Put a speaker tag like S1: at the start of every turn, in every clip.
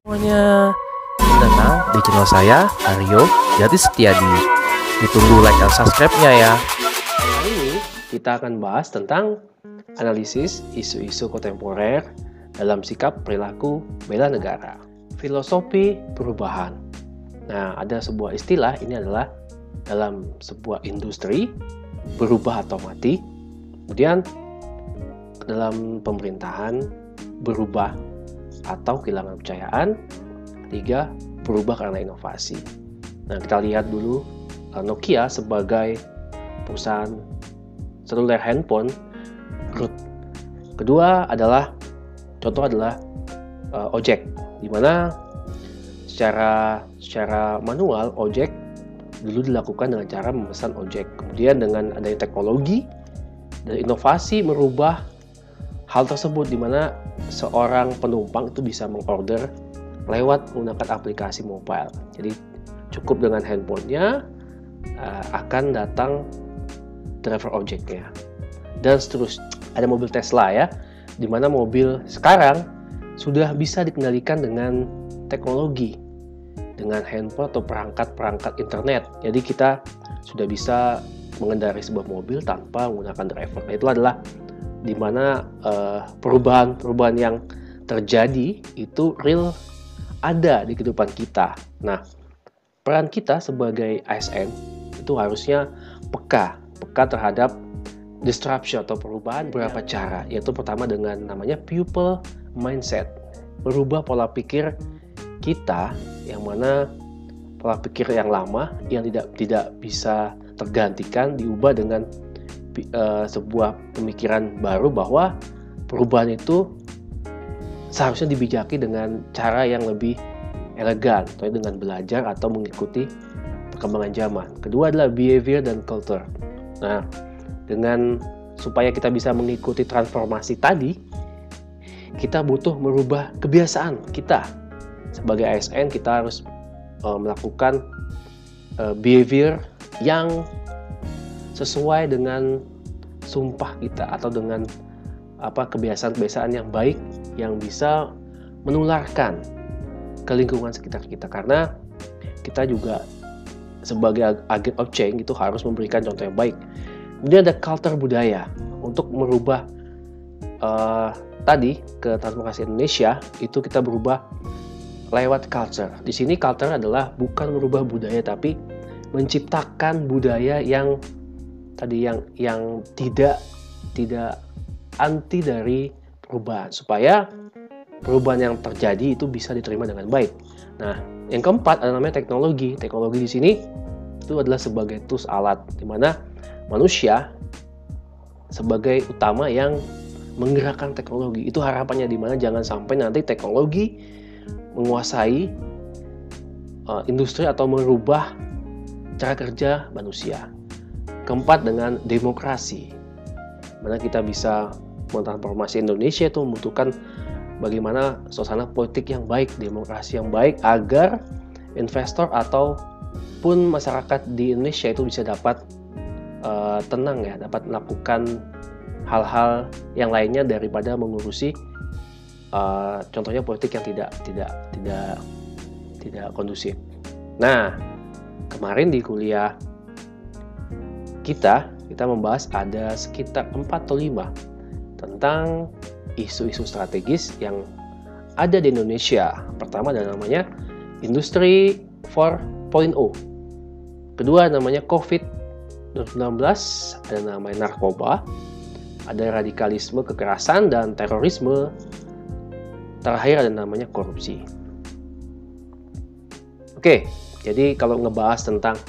S1: Semuanya, datang di channel saya, Aryo Jati Setiadi. Ditunggu like dan subscribe-nya ya. Kali ini kita akan bahas tentang analisis isu-isu kontemporer dalam sikap perilaku bela negara. Filosofi perubahan. Nah, ada sebuah istilah, ini adalah dalam sebuah industri berubah atau mati. Kemudian dalam pemerintahan berubah atau kehilangan kepercayaan. Ketiga, berubah karena inovasi. Nah, kita lihat dulu Nokia sebagai perusahaan seluler handphone root. Kedua adalah ojek, di mana secara manual ojek dulu dilakukan dengan cara memesan ojek. Kemudian dengan adanya teknologi dan inovasi merubah hal tersebut, di mana seorang penumpang itu bisa mengorder lewat menggunakan aplikasi mobile. Jadi cukup dengan handphonenya akan datang driver ojeknya. Dan seterusnya. Ada mobil Tesla ya, di mana mobil sekarang sudah bisa dikendalikan dengan teknologi, dengan handphone atau perangkat internet. Jadi kita sudah bisa mengendarai sebuah mobil tanpa menggunakan driver. Nah, itu adalah di mana perubahan yang terjadi itu real ada di kehidupan kita. Nah, peran kita sebagai ASN itu harusnya peka terhadap disruption atau perubahan beberapa cara, yaitu pertama dengan namanya people mindset, merubah pola pikir kita, yang mana pola pikir yang lama yang tidak bisa tergantikan diubah dengan sebuah pemikiran baru bahwa perubahan itu seharusnya dibijaki dengan cara yang lebih elegan, atau dengan belajar atau mengikuti perkembangan zaman. Kedua adalah behavior dan culture. Nah, dengan supaya kita bisa mengikuti transformasi tadi, kita butuh merubah kebiasaan kita. Sebagai ASN, kita harus melakukan behavior yang sesuai dengan sumpah kita, atau dengan kebiasaan-kebiasaan yang baik yang bisa menularkan ke lingkungan sekitar kita. Karena kita juga sebagai agent of change itu harus memberikan contoh yang baik. Kemudian ada culture budaya untuk merubah tadi ke transformasi Indonesia, itu kita berubah lewat culture. Di sini culture adalah bukan merubah budaya, tapi menciptakan budaya yang tadi yang tidak anti dari perubahan, supaya perubahan yang terjadi itu bisa diterima dengan baik. Nah, yang keempat ada namanya teknologi. Teknologi di sini itu adalah sebagai tools, alat, di mana manusia sebagai utama yang menggerakkan teknologi. Itu harapannya, di mana jangan sampai nanti teknologi menguasai industri atau merubah cara kerja manusia. Keempat dengan demokrasi, mana kita bisa mentransformasi Indonesia itu membutuhkan bagaimana suasana politik yang baik, demokrasi yang baik, agar investor ataupun masyarakat di Indonesia itu bisa dapat tenang ya, dapat melakukan hal-hal yang lainnya daripada mengurusi contohnya politik yang tidak kondusif. Nah, kemarin di kuliah kita membahas ada sekitar 4 atau 5 tentang isu-isu strategis yang ada di Indonesia. Pertama ada namanya Industri 4.0. Kedua namanya COVID-19, ada namanya narkoba, ada radikalisme, kekerasan, dan terorisme. Terakhir ada namanya korupsi. Oke, jadi kalau ngebahas tentang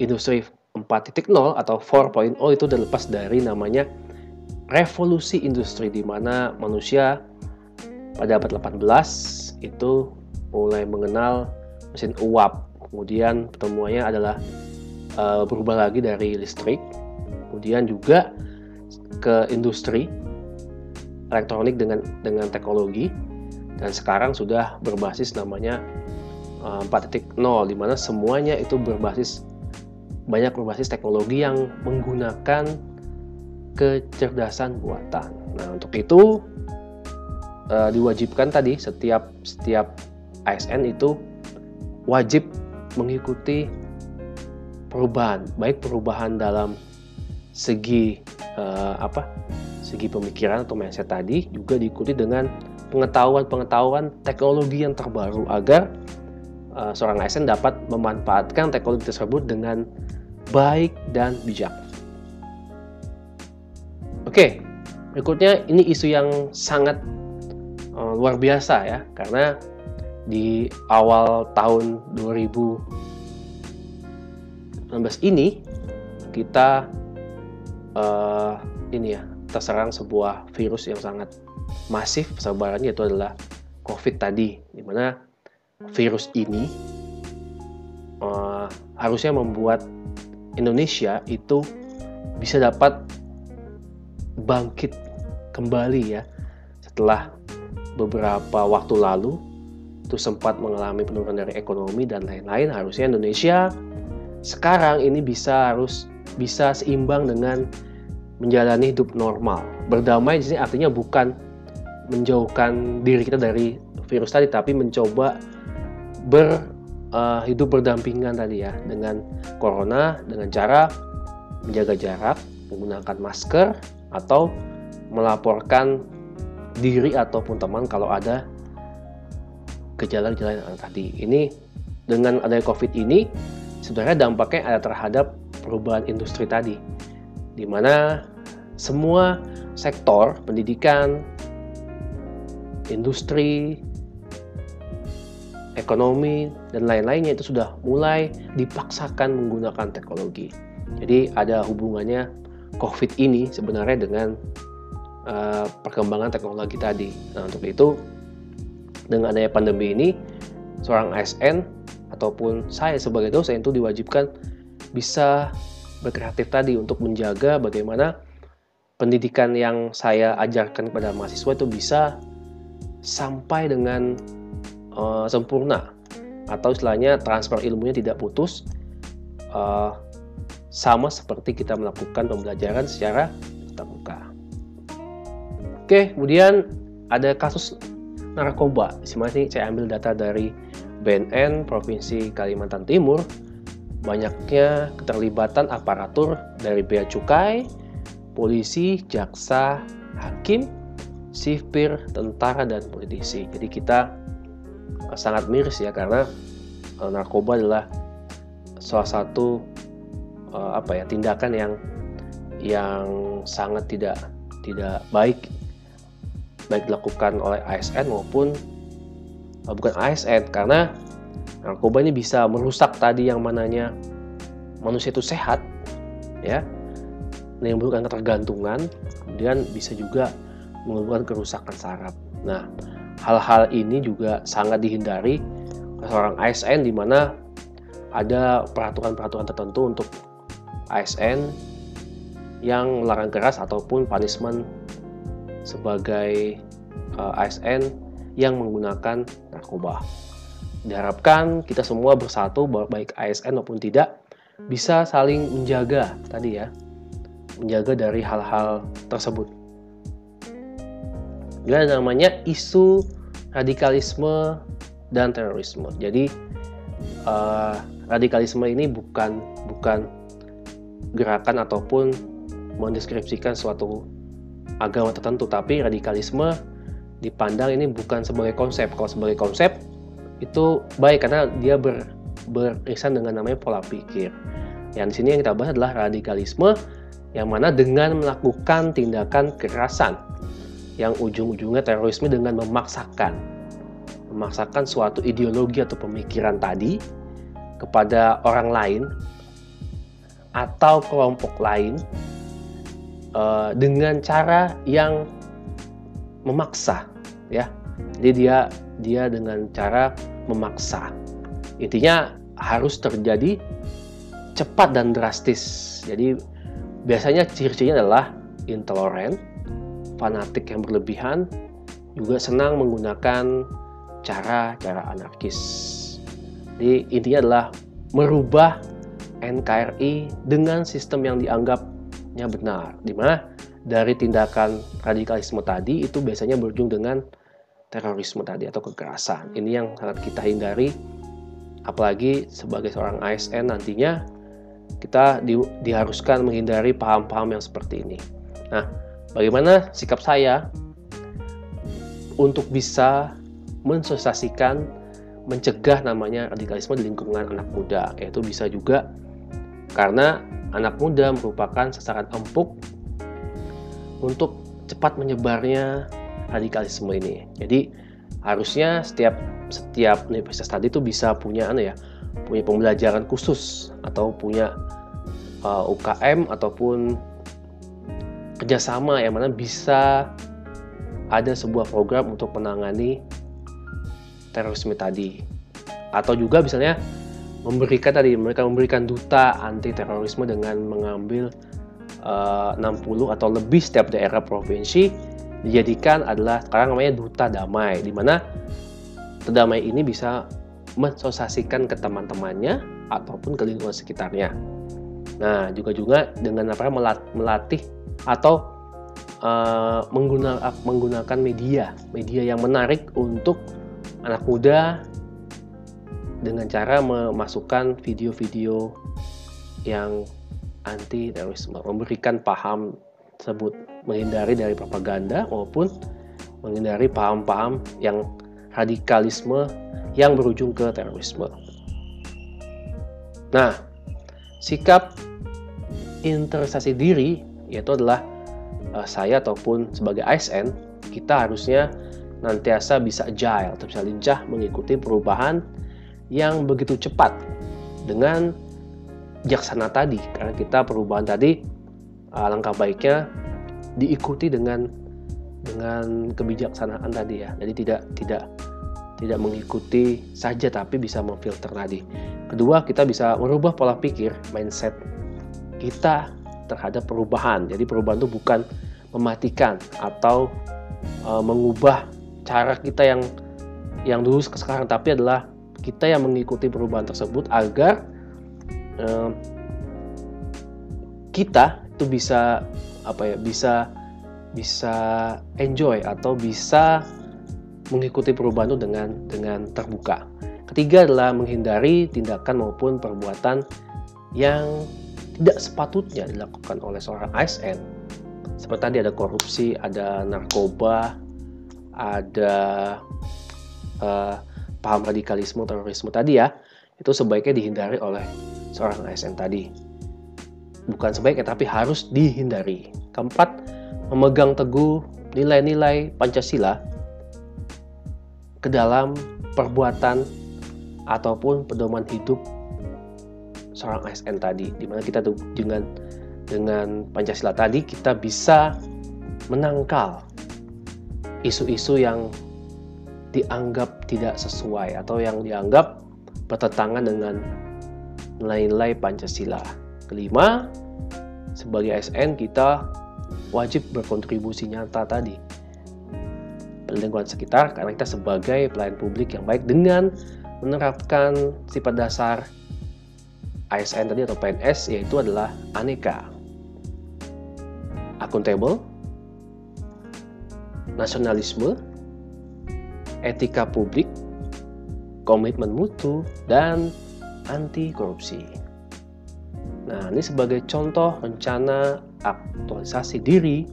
S1: Industri 4.0 atau 4.0 itu udah lepas dari namanya revolusi industri, di mana manusia pada abad 18 itu mulai mengenal mesin uap. Kemudian pertemuannya adalah berubah lagi dari listrik, kemudian juga ke industri elektronik dengan teknologi, dan sekarang sudah berbasis namanya 4.0, di mana semuanya itu berbasis teknologi yang menggunakan kecerdasan buatan. Nah, untuk itu diwajibkan tadi setiap ASN itu wajib mengikuti perubahan, baik perubahan dalam segi segi pemikiran atau mindset tadi, juga diikuti dengan pengetahuan teknologi yang terbaru agar seorang ASN dapat memanfaatkan teknologi tersebut dengan baik dan bijak. Oke, berikutnya ini isu yang sangat luar biasa ya, karena di awal tahun 2019 ini kita terserang sebuah virus yang sangat masif sebarannya, yaitu adalah COVID tadi, di mana virus ini harusnya membuat Indonesia itu bisa dapat bangkit kembali ya, setelah beberapa waktu lalu itu sempat mengalami penurunan dari ekonomi dan lain-lain. Harusnya Indonesia sekarang ini bisa seimbang dengan menjalani hidup normal. Berdamai di sini artinya bukan menjauhkan diri kita dari virus tadi, tapi mencoba hidup berdampingan tadi ya dengan corona, dengan cara menjaga jarak, menggunakan masker, atau melaporkan diri ataupun teman kalau ada gejala-gejala yang tadi. Ini dengan adanya COVID ini sebenarnya dampaknya ada terhadap perubahan industri tadi, di mana semua sektor pendidikan, industri, ekonomi, dan lain-lainnya itu sudah mulai dipaksakan menggunakan teknologi. Jadi ada hubungannya COVID ini sebenarnya dengan perkembangan teknologi tadi. Nah, untuk itu dengan adanya pandemi ini, seorang ASN ataupun saya sebagai dosen itu diwajibkan bisa berkreatif tadi untuk menjaga bagaimana pendidikan yang saya ajarkan kepada mahasiswa itu bisa sampai dengan sempurna, atau istilahnya transfer ilmunya tidak putus, sama seperti kita melakukan pembelajaran secara tatap muka. Oke, kemudian ada kasus narkoba. Di sini saya ambil data dari BNN Provinsi Kalimantan Timur. Banyaknya keterlibatan aparatur dari bea cukai, polisi, jaksa, hakim, sipir, tentara, dan politisi. Jadi kita sangat miris ya, karena narkoba adalah salah satu tindakan yang sangat tidak baik dilakukan oleh ASN maupun bukan ASN, karena narkoba ini bisa merusak tadi yang mananya manusia itu sehat ya, menimbulkan ketergantungan, kemudian bisa juga menimbulkan kerusakan saraf. Nah, hal-hal ini juga sangat dihindari oleh seorang ASN, di mana ada peraturan-peraturan tertentu untuk ASN yang melarang keras ataupun punishment sebagai ASN yang menggunakan narkoba. Diharapkan kita semua bersatu, baik ASN maupun tidak, bisa saling menjaga tadi ya, menjaga dari hal-hal tersebut. Ini namanya isu radikalisme dan terorisme. Jadi radikalisme ini bukan gerakan ataupun mendeskripsikan suatu agama tertentu, tapi radikalisme dipandang ini bukan sebagai konsep. Kalau sebagai konsep itu baik karena dia beririsan dengan namanya pola pikir. Yang di sini yang kita bahas adalah radikalisme, yang mana dengan melakukan tindakan kekerasan yang ujung-ujungnya terorisme dengan memaksakan suatu ideologi atau pemikiran tadi kepada orang lain atau kelompok lain dengan cara yang memaksa ya. Jadi dia dengan cara memaksa. Intinya harus terjadi cepat dan drastis. Jadi biasanya ciri-cirinya adalah intoleran, fanatik yang berlebihan, juga senang menggunakan cara-cara anarkis. Jadi intinya adalah merubah NKRI dengan sistem yang dianggapnya benar, di mana dari tindakan radikalisme tadi itu biasanya berujung dengan terorisme tadi atau kekerasan. Ini yang sangat kita hindari, apalagi sebagai seorang ASN nantinya kita diharuskan menghindari paham-paham yang seperti ini. Nah, bagaimana sikap saya untuk bisa mensosialisasikan, mencegah namanya radikalisme di lingkungan anak muda, yaitu bisa juga karena anak muda merupakan sasaran empuk untuk cepat menyebarnya radikalisme ini. Jadi harusnya setiap universitas tadi itu bisa punya punya pembelajaran khusus atau punya UKM ataupun kerjasama yang mana bisa ada sebuah program untuk menangani terorisme tadi, atau juga misalnya mereka memberikan duta anti terorisme dengan mengambil 60 atau lebih setiap daerah provinsi dijadikan adalah sekarang namanya duta damai, di mana damai ini bisa mensosialisasikan ke teman-temannya ataupun ke lingkungan sekitarnya. Nah, juga dengan melatih atau menggunakan media yang menarik untuk anak muda dengan cara memasukkan video-video yang anti terorisme, memberikan paham tersebut, menghindari dari propaganda maupun menghindari paham-paham yang radikalisme yang berujung ke terorisme. Nah, sikap investasi diri yaitu adalah saya ataupun sebagai ASN, kita harusnya nantiasa bisa agile atau bisa lincah mengikuti perubahan yang begitu cepat dengan bijaksana tadi, karena kita perubahan tadi alangkah baiknya diikuti dengan kebijaksanaan tadi ya. Jadi tidak mengikuti saja tapi bisa memfilter tadi. Kedua, kita bisa merubah pola pikir, mindset kita terhadap perubahan. Jadi perubahan itu bukan mematikan atau mengubah cara kita yang dulu ke sekarang, tapi adalah kita yang mengikuti perubahan tersebut agar kita itu bisa bisa enjoy atau bisa mengikuti perubahan itu dengan terbuka. Ketiga adalah menghindari tindakan maupun perbuatan yang tidak sepatutnya dilakukan oleh seorang ASN. Seperti tadi ada korupsi, ada narkoba, ada paham radikalisme, terorisme tadi ya. Itu sebaiknya dihindari oleh seorang ASN tadi. Bukan sebaiknya, tapi harus dihindari. Keempat, memegang teguh nilai-nilai Pancasila ke dalam perbuatan ataupun pedoman hidup seorang ASN tadi, di mana kita dengan Pancasila tadi kita bisa menangkal isu-isu yang dianggap tidak sesuai atau yang dianggap bertentangan dengan nilai-nilai Pancasila. Kelima, sebagai ASN kita wajib berkontribusi nyata tadi pada lingkungan sekitar, karena kita sebagai pelayan publik yang baik dengan menerapkan sifat dasar ASN tadi atau PNS, yaitu adalah aneka, akuntabel, nasionalisme, etika publik, komitmen mutu, dan anti korupsi. Nah, ini sebagai contoh rencana aktualisasi diri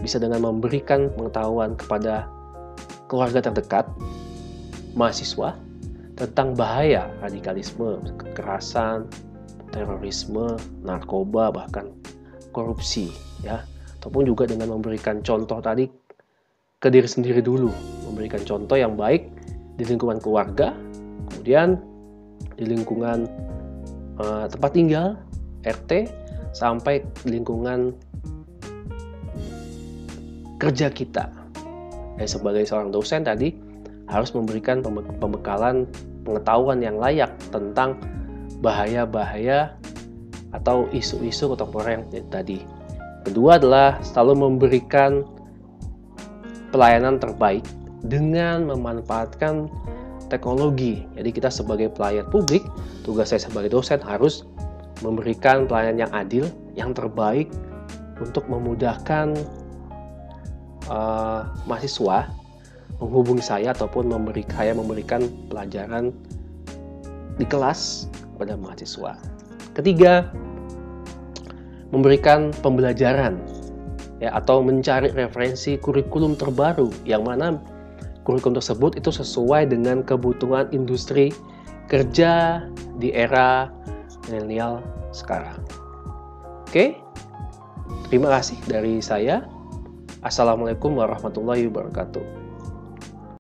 S1: bisa dengan memberikan pengetahuan kepada keluarga terdekat, mahasiswa, tentang bahaya radikalisme, kekerasan, terorisme, narkoba, bahkan korupsi ya. Ataupun juga dengan memberikan contoh tadi ke diri sendiri dulu, memberikan contoh yang baik di lingkungan keluarga, kemudian di lingkungan tempat tinggal, RT, sampai lingkungan kerja kita. Sebagai seorang dosen tadi harus memberikan pembekalan pengetahuan yang layak tentang bahaya-bahaya atau isu-isu kontemporer yang tadi. Kedua adalah selalu memberikan pelayanan terbaik dengan memanfaatkan teknologi. Jadi kita sebagai pelayan publik, tugas saya sebagai dosen harus memberikan pelayanan yang adil, yang terbaik untuk memudahkan mahasiswa menghubungi saya ataupun memberikan pelajaran di kelas pada mahasiswa. Ketiga, memberikan pembelajaran ya, atau mencari referensi kurikulum terbaru yang mana kurikulum tersebut itu sesuai dengan kebutuhan industri kerja di era milenial sekarang. Oke, terima kasih dari saya. Assalamualaikum warahmatullahi wabarakatuh.